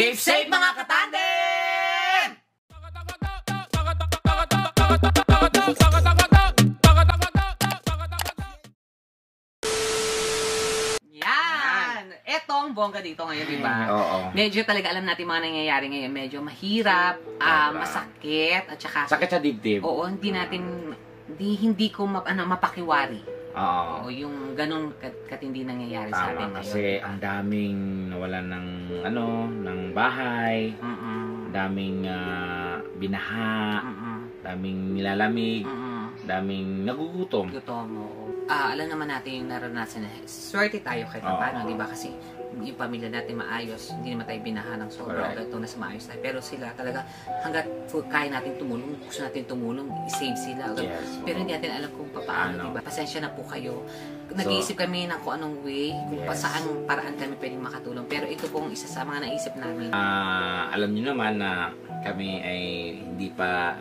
Keep safe mga katandem! Yan! Etong bongga dito ngayon, diba? Oo. Medyo talaga alam natin mga nangyayari ngayon. Medyo mahirap, masakit, at saka... Sakit sa dibdib. Oo, hindi ko mapakiwari. Oo. O yung ganun katindi nangyayari sa atin ngayon. Kasi ang daming nawalan ng bahay, daming binaha, daming nilalamig, daming nagugutom. Gutom, oo. Alam naman natin yung naranasan na swerte tayo kahit paano, di ba? Kasi yung pamilya natin maayos, hindi naman tayo binaha ng sobrang ito na maayos tayo. Pero sila talaga, hanggat kaya natin tumulong, gusto natin tumulong, i-save sila. Yes, pero hindi natin alam kung paano, di ba? Pasensya na po kayo. Nag-iisip kami ng kung anong way, kung saan paraan kami pwedeng makatulong. Pero ito pong isa sa mga naisip namin. Alam niyo naman na kami ay hindi pa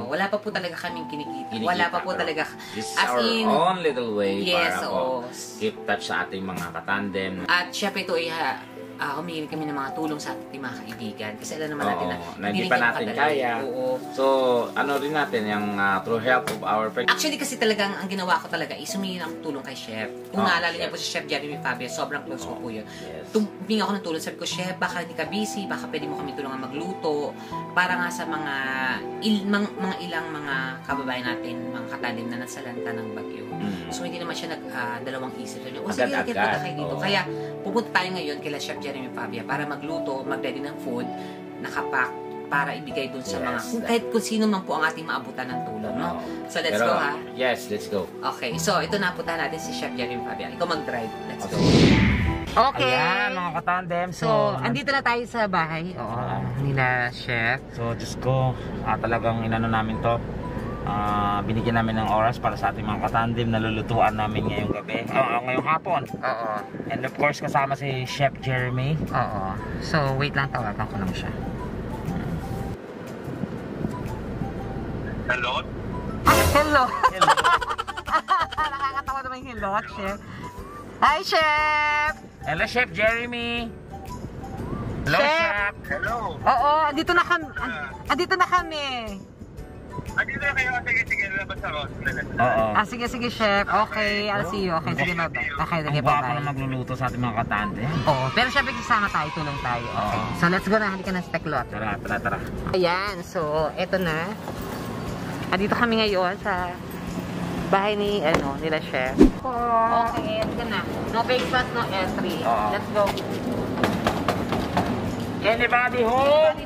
wala pa po talaga kaming kinikita. Wala pa po talaga. This is our own little way para po keep touch sa ating mga katandem. At syempre ito ay humingi kami ng mga tulong sa ating mga kaibigan. Kasi alam naman natin na hindi pa natin kaya. So, rin natin yung through help of our friends. Actually, kasi talagang ang ginawa ko talaga is humingi ng tulong kay Chef. Kung naalala niya po si Chef Jeremy Fabio, sobrang close ko po yun. Humingi ako ng tulong. Sabi ko, Chef, baka hindi ka busy, baka pwede mo kami tulungan magluto. Para nga sa mga ilang mga kababayan natin, mga katandem na nasalanta ng bagyo. So, hindi naman siya nagdalawang isip. Sabi niya, sige, punta kayo dito. Kaya, pupunta tayo ngayon kila Chef Jeremy Fabia para magluto, mag-ready ng food, nakapack, para ibigay dun sa mga, kahit kung sino man po ang ating maabutan ng tulong, no? So, let's go, ha? Yes, let's go. Okay, so, ito napuntahan natin si Chef Jeremy Fabia. Ikaw mag-drive. Let's go. Okay. Ayan, mga katandem. So, andito na tayo sa bahay. Nila Chef. So, Diyos ko, talagang inano namin to. Binigyan namin ng oras para sa ating mga katandem na lulutuan namin ngayong gabi. Ngayong hapon. And of course, kasama si Chef Jeremy. So, wait lang, tawagan ko lang siya. Hello? Hello! Nakakatawa naman yung hello, Chef. Hi, Chef! Hello, Chef Jeremy! Hello, Chef! Hello? Oo, andito na kami. Andito na kami. Andito na kayo. Sige, labas ako. Sige, Chef. Okay, I'll see you. Okay, sige, bye-bye. Okay, sige, bye-bye. Ang bye-bye. na magluluto sa ating mga katandem. Oo, pero syempre kasama tayo, tulong tayo. Okay. So, let's go na. Halika na sa Teklot. Tara. Ayan, so, eto na. Andito kami ngayon sa bahay nila Chef. Okay, let's go na. No breakfast, no entry. Let's go. Anybody home?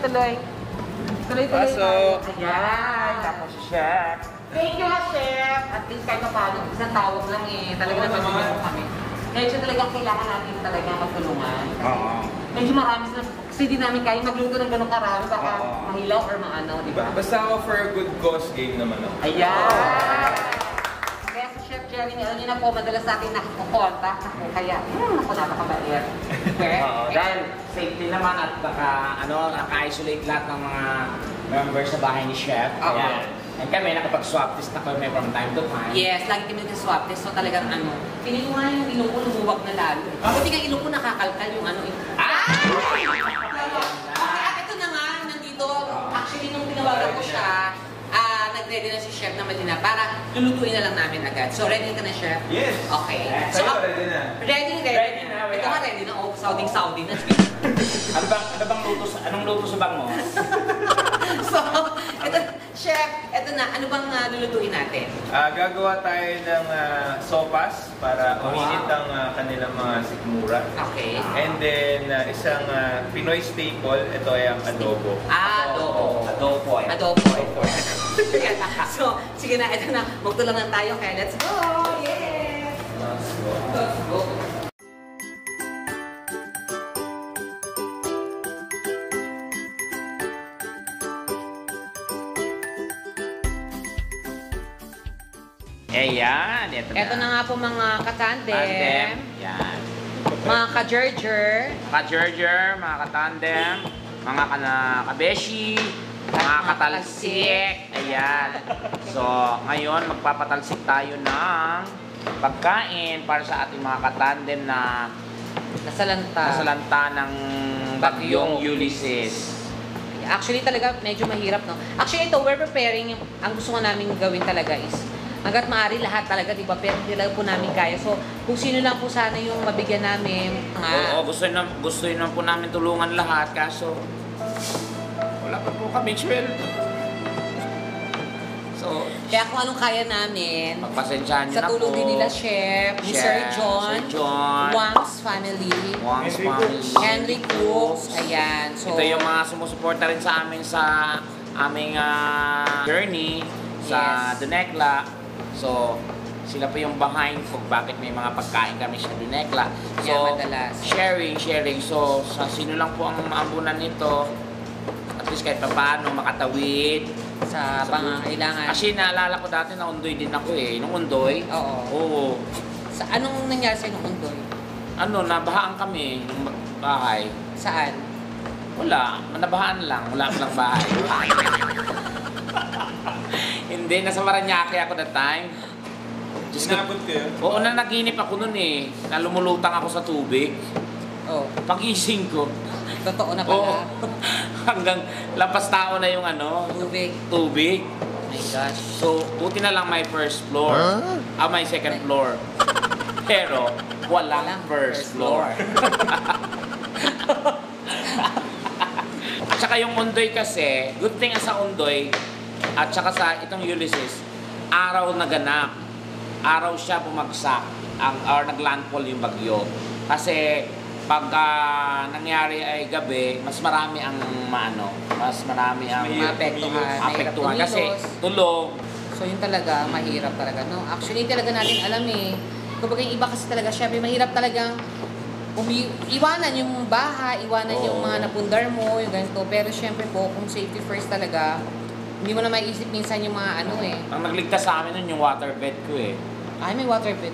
Tuloy. Pasok. Ayan. Tapos si Chef. Thank you, Chef. At least kahit pa paano, isang tawag lang talaga naman mo kami. Medyo talagang kailangan natin talaga magtulungan. Medyo marami sila. Kasi di namin kaya magluto ng ganong karami. Baka mahilaw or maano, di ba? Basta ako for a good cause game naman ako. Ayan! Kaya si Chef Jeremy, alam niyo na po, madalas sa akin nakikontak ako. Kaya, ako napakabair. Dahil safety naman at baka naka-isolate lahat ng mga members sa bahay ni Chef. And kami, nakapag-swab test na kami from time to time. Yes, lagi kami nag-swab test. So talagang piling ko nga yung ilong ko lumuwag na lalo. Buti nga ilong ko nakakalkal yung ito na nga, nandito. Actually, nung tinawagan ko siya, nag-ready na si Chef na Madina para lulutuin na lang namin agad. So, ready ka na, Chef? Yes! Okay. So, ready na? Ready na. Ito nga, ready na. Saudi na. Anong luto sa bang mo? So, ito, Chef, ito na. Ano bang lulutuin natin? Gagawa tayo ng sopas para uminit ang kanilang mga sikmura. Okay. And then, isang Pinoy staple, ito ay ang adobo. Adobo. So, sige na, ito na. Magtulungan tayo. Kaya let's go! Yes! Let's go! Ayan, Ito na nga po mga katandem. Yan. Mga ka-jerger. Ka-jerger, mga katandem. mga kabeshi, mga katalsik. Ayan. So, ngayon magpapatalsik tayo ng pagkain para sa ating mga katandem na nasalanta ng bagyong Ulysses. Actually talaga medyo mahirap, no? Actually ito, we're preparing, ang gusto ko namin gawin talaga is hanggat maaari lahat talaga, di ba? Pero hindi lang po namin kaya. So, kung sino lang po sana yung mabigyan namin. Oo, gusto yun po namin tulungan lahat. Kaso, wala pa po kami sweldo. So, kaya kung anong kaya namin, pagpasensyahan nyo sa na po. tulong din nila Chef, ni Sir John, Wang's family, Henry Cooks, ayan. So, ito yung mga sumusuporta rin sa amin sa aming journey sa Dunekla. So, sila po yung behind kung bakit may mga pagkain kami sa Dunekla. So, sharing. So, sa sino lang po ang maambunan nito, at least kahit pa paano makatawid sa pangangailangan. Kasi naalala ko dati na undoy din ako eh. Nung undoy? Oo. Sa anong nangyari sa nung undoy? Nabahaan kami ng bahay. Saan? Wala. Nabahaan lang. Wala lang bahay. Hindi, nasa Maranyake ako that time. Sinabot kayo? Oo, nanaginip ako nun eh. Na lumulutang ako sa tubig. Pag-ising ko. Totoo na pala. Hanggang lampas tao na yung tubig. Oh my gosh. So, buti na lang may first floor. May second floor. Pero, walang first floor. At saka yung Undoy kasi, good thing sa Undoy, at saka sa itong Ulysses, araw na ganap. Araw siya bumagsak or naglandfall yung bagyo. Kasi pag nangyari ay gabi, mas marami ang maapektuhan kasi tulog. So yun talaga, mahirap talaga, no? Actually, talaga natin alam eh. Kumbaga yung iba kasi talaga, syempre, mahirap talagang iwanan yung bahay, iwanan yung mga napundar mo, yung ganito. Pero syempre po, kung safety first talaga, hindi mo na maiisip minsan yung mga Ang nagligtas sa amin nun yung waterbed ko eh. Ay, may waterbed.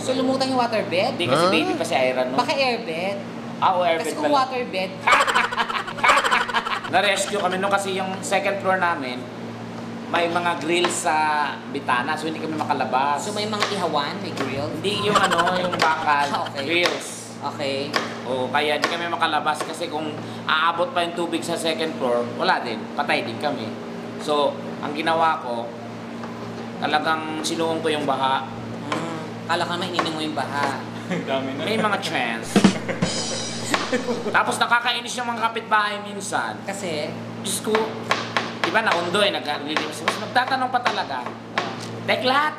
So lumutang yung waterbed? Hindi kasi baby pa si Iron, no? Baka airbed? Airbed kasi kung waterbed. Na-rescue kami nung kasi yung second floor namin, may mga grills sa bitana, so hindi kami makalabas. So may mga ihawan, may grill? Hindi yung yung bakal, grills. Okay. Kaya hindi kami makalabas kasi kung aabot pa yung tubig sa second floor, wala din, patay din kami. So, ang ginawa ko, talagang sinuong ko yung baha. Kala ka naman ininom mo yung baha. Dami na. May mga chance. Tapos nakakainis yung mga kapitbahay minsan. Kasi? Diyos ko, di ba naundoy, nag-release. Magtatanong pa talaga. Tekla,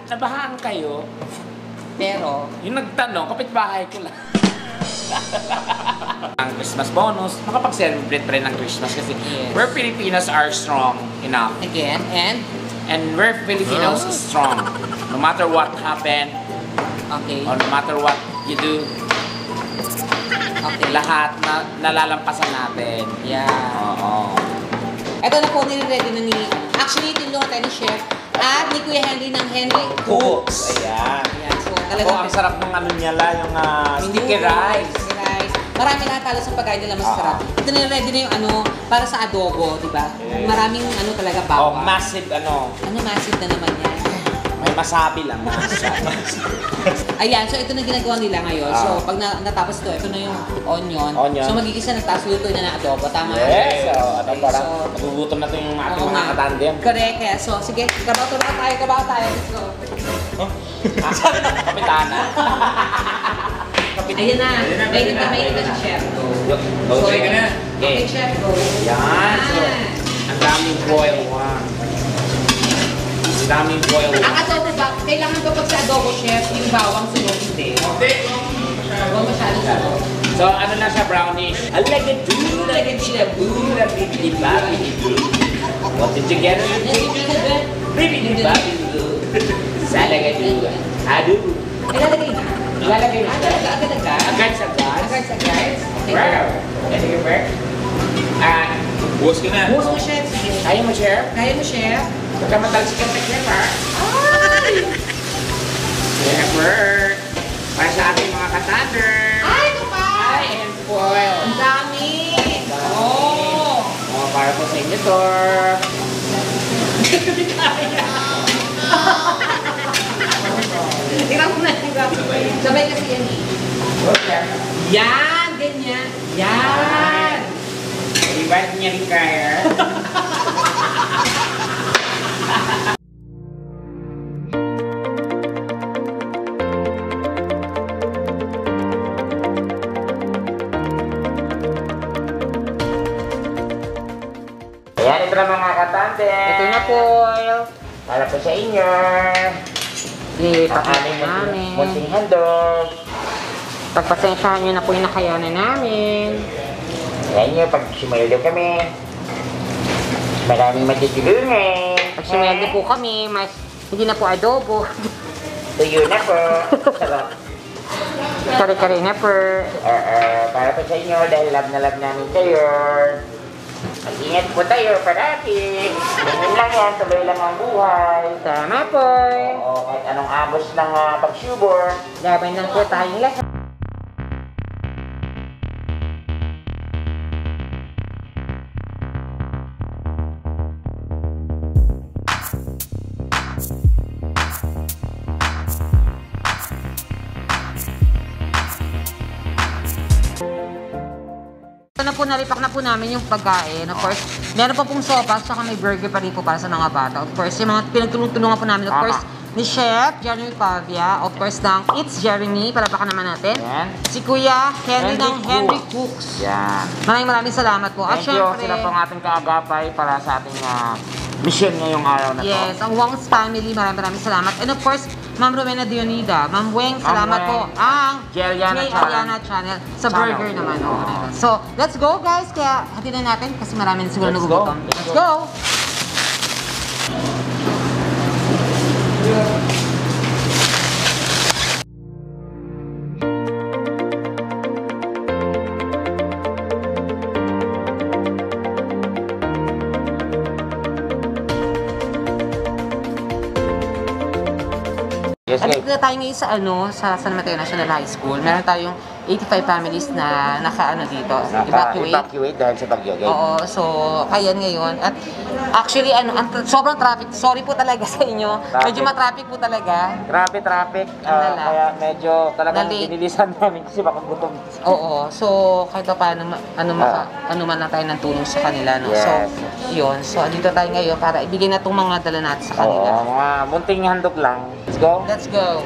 nabahaan kayo. Pero? Yung nagtanong, kapitbahay ko lang. Ang Christmas bonus, makapag-celebrate pa rin ng Christmas kasi we're Filipinos are strong enough. Again, and we're Filipinos strong. No matter what happen, or no matter what you do, lahat na nalalampasan natin. Oo. Ito na po, nire-ready na ni... Actually, tinulungan tayo ni Chef at ni Kuya Henry ng Henry Cooks. Ayan. So, talagang... ang sarap ng niya yung sticky rice. Marami na talo sa pagkain nila masarap. Ito na ready na yung para sa adobo, di ba? Maraming talaga bawang. Massive massive na naman yan. May masabi lang. Ayan, so ito na ginagawa nila ngayon. So pag natapos ito na yung onion. So magigisa na, tapos luto na ng adobo. Tama? Yes, parang nagugutom na ito yung ating mga katandem. Correct. So sige, kabaw tayo. Let's go. Kapitana. Ayan na. May na si Chef. Okay ka na. Okay, Chef. Go. Yan. So, ang daming boil. Ang daming boil. Ang adobo ba? Kailangan kapag sa adobo, Chef, yung bawang sunod hindi. Huwag masyado sunod. So, ano na siya, brownish? Alagadu, what did you get? Salagadu. Adu. Ilalagay na. Ilalagay na. Agad. Okay. Wow. Kasi yung bear? Buwas ka na. Buhos mo, Chef. Kaya mo, Chef? Kaya mo, Chef. Pagkamatag si Chef, ha? Chef, para sa ating mga katander. Ay, ito pa! And foil. Ang dami! Oh! Para po sa inyo, Tor. Tingnan mo na. Sabay kasi yan eh. Yan! Ganyan! Yan! Iba't niya rin kaya. Ayan, ito na mga katandem. Ito na po. Para po sa inyo. Ang aming namin. munting handog. Pagpasensyahan nyo na po yung nakayanan namin. Ayan nyo, pag sumayo kami. Maraming matutulungan. Pag sumeldo po kami, mas hindi na po adobo. Tuyo na po. Sarap. Kare-kare na po. Para po sa inyo, dahil love na love namin kayo. Mag-ingat po tayo parati. Ganyan lang yan, tuloy lang ang buhay. Tama po. Oo, kahit anong agos ng pagsubor. Laban lang po tayong lahat. Ito na po, nalipak na po namin yung pagkain. Of course, meron pa pong sopas, saka may burger pa rin po para sa mga bata. Of course, yung mga pinagtulong-tulungan po namin. Of course, ni Chef Jeremy Pavia. Of course, ng It's Jeremy. Palapakan naman natin. Yan. Si Kuya Henry ng Henry Cooks. Yan. Maraming salamat po. At Thank you. syempre, Sila po ang ating kaagapay para sa ating mission ngayong araw na to. yes, ang Wong's family, maraming salamat. And of course, Ma'am Rowena Dionida, Ma'am Weng, salamat po. Weng. Ang Jeliana Jeliana Channel sa Channel. burger naman. So, let's go guys. Kaya hati na natin kasi marami na siguro Let's nagugutom. go. Let's go! Yes, At guys. dito tayo ngayon sa San Mateo National High School. Meron tayong 85 families na evacuate. Naka-evacuate dahil sa bagyo, guys. Oo, so kaya ngayon. At actually, sobrang traffic. Sorry po talaga sa inyo. Medyo matraffic po talaga. Grabe traffic. Ang lala. Kaya medyo talagang Nalate. binilisan namin kasi baka gutom. Oo, so kahit pa paano, ano man na tayo ng tulong sa kanila. No? Yes. So, yun. So, dito tayo ngayon para ibigay na itong mga dala natin sa kanila. Oo, mga munting handog lang. Let's go. Let's go!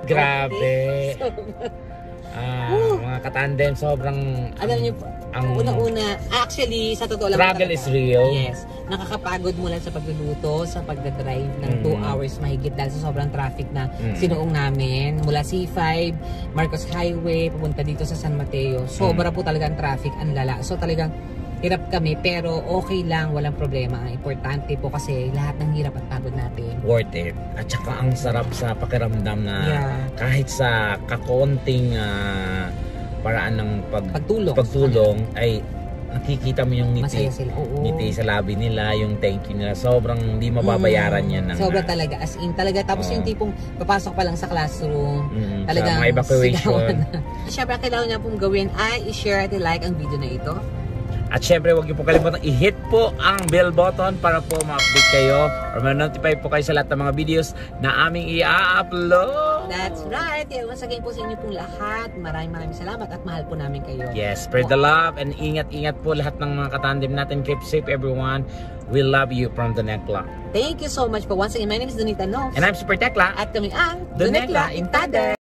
grabe. Mga katandem, sobrang... Alam niyo, unang-una, actually, sa totoo lang struggle is real. Yes. Nakakapagod mula sa pagluluto, sa pagdadrive ng 2 hours mahigit dahil sa sobrang traffic na sinuong namin. Mula C5, Marcos Highway, pupunta dito sa San Mateo. Sobra po talaga ang traffic, ang lala. So talagang hirap kami, pero okay lang, walang problema. Ang importante po kasi lahat ng hirap at pagod natin Worth it. At saka ang sarap sa pakiramdam na kahit sa kakonting paraan ng pagtulong ay nakikita mo yung ngiti, masaya sila. ngiti sa labi nila, yung thank you nila. Sobrang hindi mababayaran yan. Sobra talaga, as in talaga. Tapos yung tipong papasok pa lang sa classroom, talagang sa mga evacuation. Siyempre, ang kailangan niya pong gawin ay i-share at i-like ang video na ito. At syempre, huwag niyo po kalimutan i-hit po ang bell button para po ma-update kayo or ma-notify po kayo sa lahat ng mga videos na aming i-upload. That's right. Once again po sa inyo pong lahat, maraming salamat at mahal po namin kayo. Yes, spread the love and ingat-ingat po lahat ng mga katandem natin. Keep safe everyone. We love you from Donekla. Thank you so much po. Once again, my name is Donita Nov. And I'm Super Tekla. At kami ang Donekla Intada.